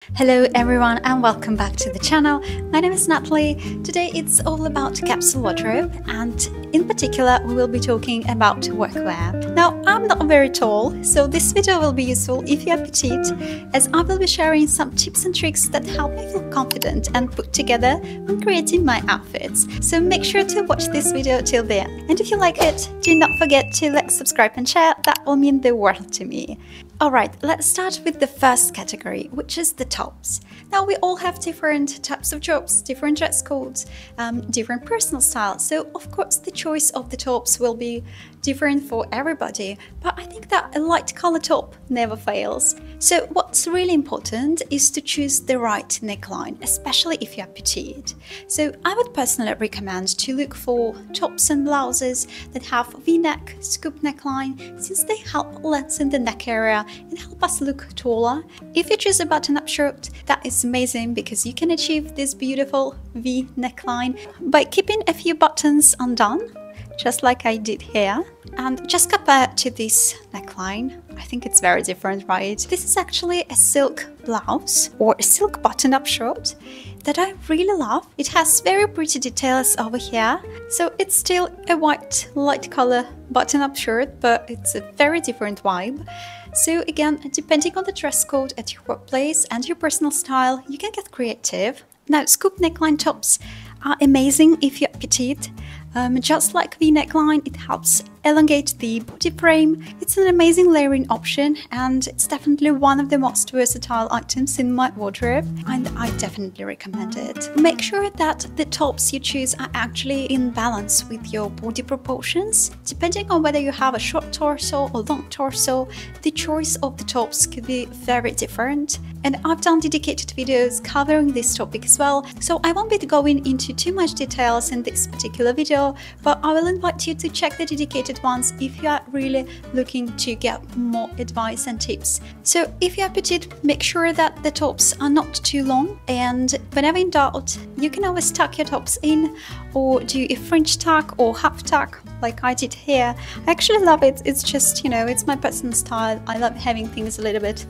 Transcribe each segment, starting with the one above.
Hello everyone and welcome back to the channel. My name is Natalie. Today it's all about capsule wardrobe and in particular we will be talking about workwear. Now I'm not very tall, so this video will be useful if you are petite, as I will be sharing some tips and tricks that help me feel confident and put together when creating my outfits. So make sure to watch this video till the end. And if you like it, do not forget to like, subscribe and share, that will mean the world to me. Alright, let's start with the first category, which is the tops. Now we all have different types of jobs, different dress codes, different personal styles, so of course the choice of the tops will be different for everybody, but I think that a light color top never fails. So what's really important is to choose the right neckline, especially if you're petite. So I would personally recommend to look for tops and blouses that have V-neck, scoop neckline, since they help lengthen the neck area and help us look taller. If you choose a button-up shirt, that is amazing because you can achieve this beautiful V neckline by keeping a few buttons undone, just like I did here. And just compare to this neckline, I think it's very different, right? This is actually a silk blouse or a silk button-up shirt that I really love. It has very pretty details over here, so it's still a white light color button-up shirt, but it's a very different vibe. So again, depending on the dress code at your workplace and your personal style, you can get creative. Now, scoop neckline tops are amazing if you're petite. Just like V neckline, it helps elongate the body frame. It's an amazing layering option and it's definitely one of the most versatile items in my wardrobe, and I definitely recommend it. Make sure that the tops you choose are actually in balance with your body proportions. Depending on whether you have a short torso or long torso, the choice of the tops could be very different. And I've done dedicated videos covering this topic as well, so I won't be going into too much details in this particular video, but I will invite you to check the dedicated ones if you are really looking to get more advice and tips. So if you are petite, make sure that the tops are not too long, and whenever in doubt, you can always tuck your tops in or do a French tuck or half tuck like I did here. I actually love it. It's just, you know, it's my personal style. I love having things a little bit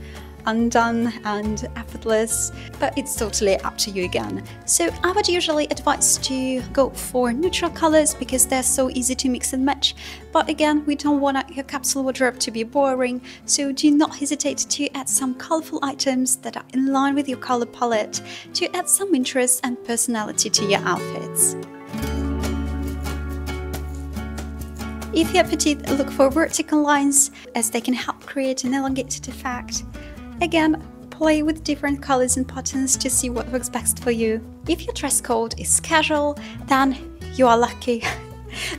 undone and effortless, but it's totally up to you again. So I would usually advise to go for neutral colors because they're so easy to mix and match, but again, we don't want your capsule wardrobe to be boring, so do not hesitate to add some colorful items that are in line with your color palette to add some interest and personality to your outfits. If you're petite, look for vertical lines as they can help create an elongated effect. Again, play with different colors and patterns to see what works best for you. If your dress code is casual, then you are lucky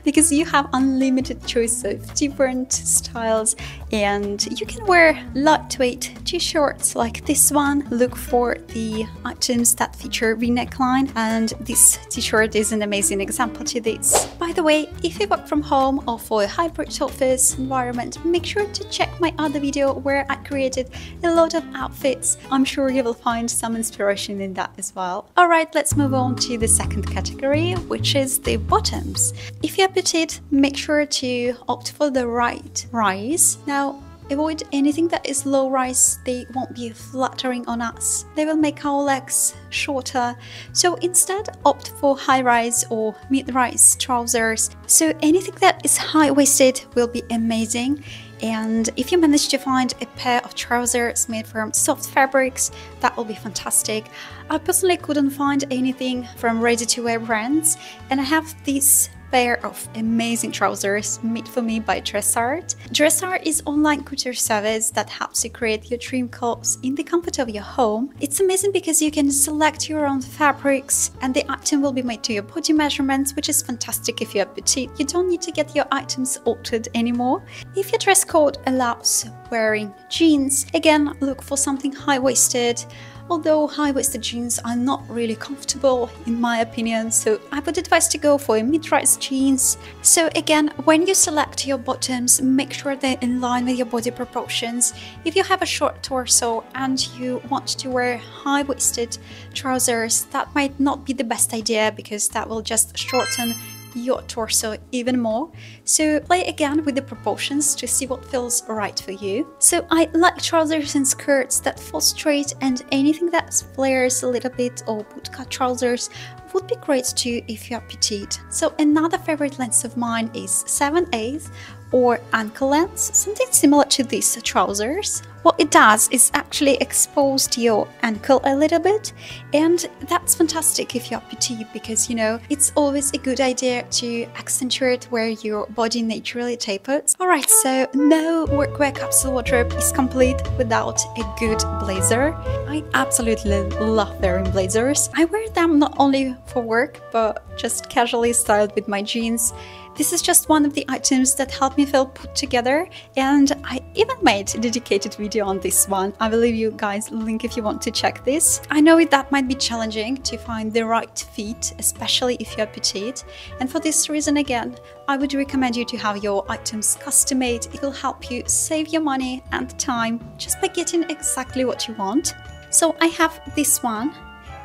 because you have unlimited choice of different styles and you can wear lightweight t-shirts like this one. Look for the items that feature V-neckline, and this t-shirt is an amazing example to this. By the way, if you work from home or for a hybrid office environment, make sure to check my other video where I created a lot of outfits. I'm sure you will find some inspiration in that as well. Alright, let's move on to the second category, which is the bottoms. If you're petite, make sure to opt for the right rise. Now, avoid anything that is low rise. They won't be flattering on us. They will make our legs shorter. So instead, opt for high rise or mid rise trousers. So anything that is high waisted will be amazing. And if you manage to find a pair of trousers made from soft fabrics, that will be fantastic. I personally couldn't find anything from ready-to-wear brands, and I have this pair of amazing trousers made for me by Dressart. Dressart is online couture service that helps you create your dream clothes in the comfort of your home. It's amazing because you can select your own fabrics and the item will be made to your body measurements, which is fantastic if you're petite. You don't need to get your items altered anymore. If your dress code allows wearing jeans, again, look for something high-waisted. Although high-waisted jeans are not really comfortable in my opinion, so I would advise to go for a mid-rise jeans. So again, when you select your bottoms, make sure they're in line with your body proportions. If you have a short torso and you want to wear high-waisted trousers, that might not be the best idea because that will just shorten your torso even more. So play again with the proportions to see what feels right for you. So I like trousers and skirts that fall straight, and anything that flares a little bit or bootcut trousers would be great too if you're petite. So another favorite length of mine is 7/8 or ankle length, something similar to these trousers. What it does is actually expose your ankle a little bit, and that's fantastic if you're petite because, you know, it's always a good idea to accentuate where your body naturally tapers. Alright, so no workwear capsule wardrobe is complete without a good blazer. I absolutely love wearing blazers. I wear them not only for work, but just casually styled with my jeans. This is just one of the items that help me feel put together, and I even made a dedicated video on this one. I will leave you guys a link if you want to check this. I know that might be challenging to find the right fit, especially if you're petite, and for this reason again, I would recommend you to have your items custom made. It will help you save your money and time just by getting exactly what you want. So I have this one,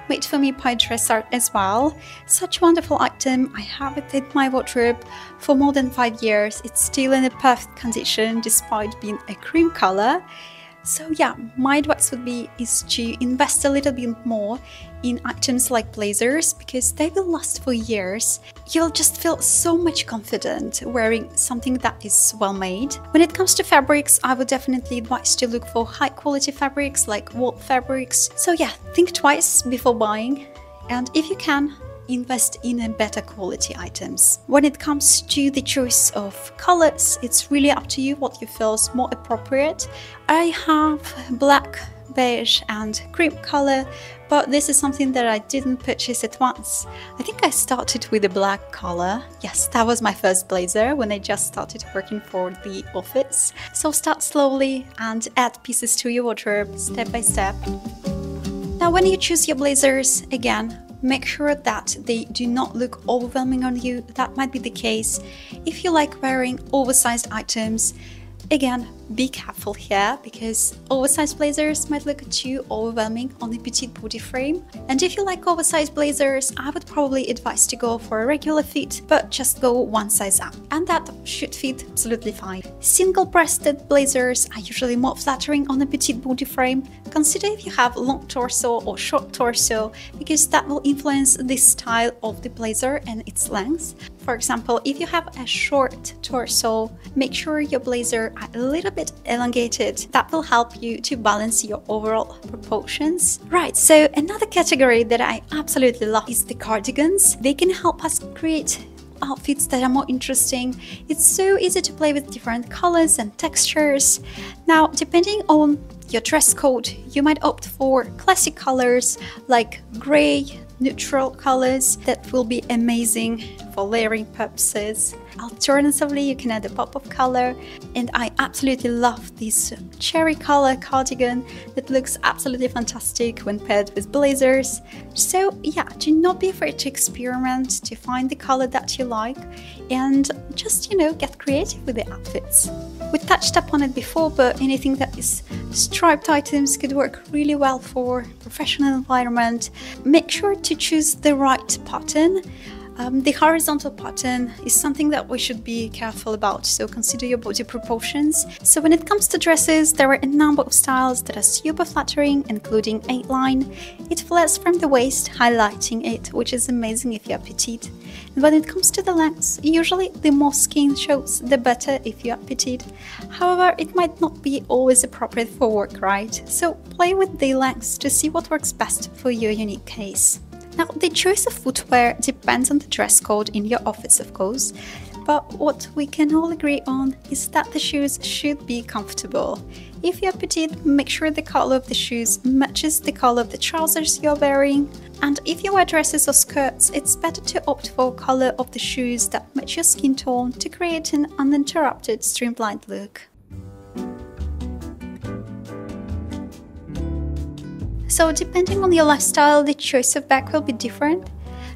made for me by Dressart as well. Such a wonderful item. I have it in my wardrobe for more than 5 years. It's still in a perfect condition despite being a cream color. So yeah, my advice would be is to invest a little bit more in items like blazers because they will last for years. You'll just feel so much confident wearing something that is well made. When it comes to fabrics, I would definitely advise to look for high quality fabrics like wool fabrics. So yeah, think twice before buying, and if you can, invest in a better quality items. When it comes to the choice of colors, it's really up to you what you feel is more appropriate. I have black, beige and cream color, but this is something that I didn't purchase at once. I think I started with the black color. Yes, that was my first blazer when I just started working for the office. So start slowly and add pieces to your wardrobe step by step. Now when you choose your blazers, again, make sure that they do not look overwhelming on you. That might be the case if you like wearing oversized items. Again, be careful here because oversized blazers might look too overwhelming on a petite body frame. And if you like oversized blazers, I would probably advise to go for a regular fit, but just go one size up, and that should fit absolutely fine. Single-breasted blazers are usually more flattering on a petite body frame. Consider if you have long torso or short torso because that will influence the style of the blazer and its length. For example, if you have a short torso, make sure your blazer are a little bit elongated. That will help you to balance your overall proportions. Right, so another category that I absolutely love is the cardigans. They can help us create outfits that are more interesting. It's so easy to play with different colors and textures. Now, depending on your dress code, you might opt for classic colors like gray, neutral colors that will be amazing for layering purposes. Alternatively, you can add a pop of color, and I absolutely love this cherry color cardigan that looks absolutely fantastic when paired with blazers. So yeah, do not be afraid to experiment, to find the color that you like, and just, you know, get creative with the outfits. We touched upon it before, but anything that is striped items could work really well for professional environment. Make sure to choose the right pattern. The horizontal pattern is something that we should be careful about, so consider your body proportions. So when it comes to dresses, there are a number of styles that are super flattering, including A-line. It flares from the waist, highlighting it, which is amazing if you're petite. And when it comes to the lengths, usually the more skin shows, the better if you're petite. However, it might not be always appropriate for work, right? So play with the lengths to see what works best for your unique case. Now, the choice of footwear depends on the dress code in your office, of course, but what we can all agree on is that the shoes should be comfortable. If you're petite, make sure the color of the shoes matches the color of the trousers you're wearing. And if you wear dresses or skirts, it's better to opt for color of the shoes that match your skin tone to create an uninterrupted, streamlined look. So depending on your lifestyle, the choice of bag will be different.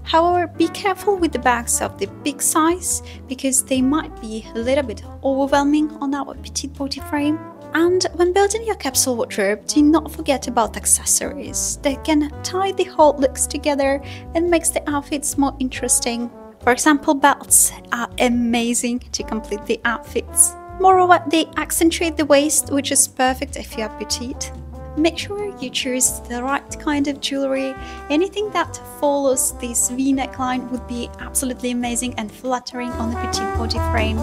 However, be careful with the bags of the big size because they might be a little bit overwhelming on our petite body frame. And when building your capsule wardrobe, do not forget about accessories. They can tie the whole looks together and makes the outfits more interesting. For example, belts are amazing to complete the outfits. Moreover, they accentuate the waist, which is perfect if you are petite. Make sure you choose the right kind of jewelry. Anything that follows this V neckline would be absolutely amazing and flattering on the petite body frame.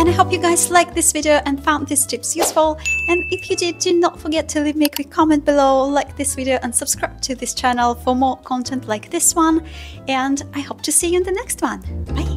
And I hope you guys liked this video and found these tips useful. And if you did, do not forget to leave me a quick comment below, like this video and subscribe to this channel for more content like this one. And I hope to see you in the next one. Bye!